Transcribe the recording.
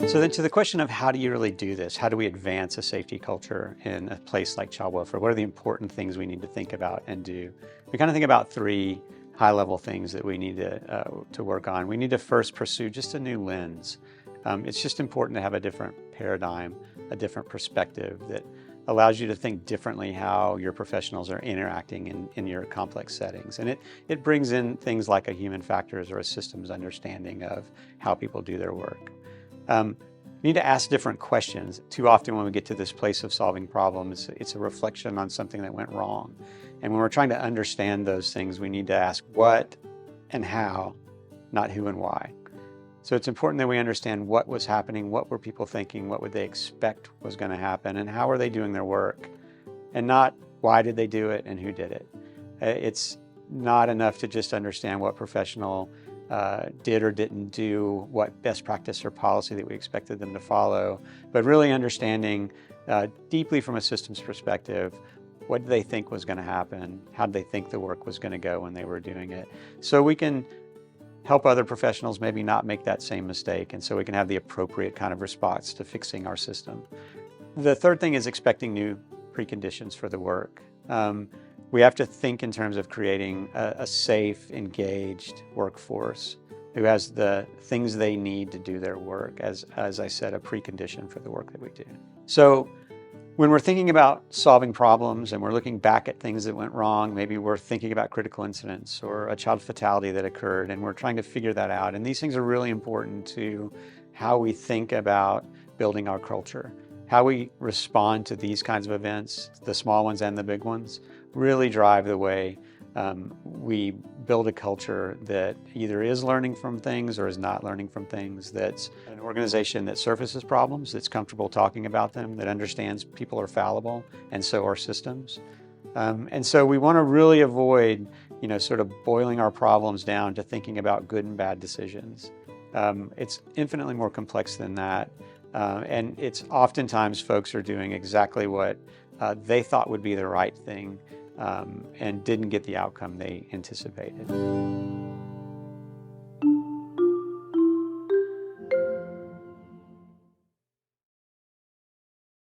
So then to the question of how do you really do this? How do we advance a safety culture in a place like child welfare? What are the important things we need to think about and do? We kind of think about three high-level things that we need to work on. We need to first pursue just a new lens. It's just important to have a different paradigm, a different perspective that allows you to think differently how your professionals are interacting in your complex settings. And it brings in things like a human factors or a systems understanding of how people do their work. We need to ask different questions. Too often when we get to this place of solving problems, it's a reflection on something that went wrong. And when we're trying to understand those things, we need to ask what and how, not who and why. So it's important that we understand what was happening, what were people thinking, what would they expect was going to happen, and how are they doing their work, and not why did they do it and who did it. It's not enough to just understand what professional did or didn't do, what best practice or policy that we expected them to follow, but really understanding deeply from a systems perspective, what did they think was going to happen? How did they think the work was going to go when they were doing it? So we can help other professionals maybe not make that same mistake, and so we can have the appropriate kind of response to fixing our system. The third thing is expecting new preconditions for the work. We have to think in terms of creating a safe, engaged workforce who has the things they need to do their work, as I said, a precondition for the work that we do. So when we're thinking about solving problems and we're looking back at things that went wrong, maybe we're thinking about critical incidents or a child fatality that occurred, and we're trying to figure that out. And these things are really important to how we think about building our culture. How we respond to these kinds of events, the small ones and the big ones, really drive the way we build a culture that either is learning from things or is not learning from things, that's an organization that surfaces problems, that's comfortable talking about them, that understands people are fallible, and so are systems. And so we want to really avoid, sort of boiling our problems down to thinking about good and bad decisions. It's infinitely more complex than that. And it's oftentimes folks are doing exactly what they thought would be the right thing and didn't get the outcome they anticipated.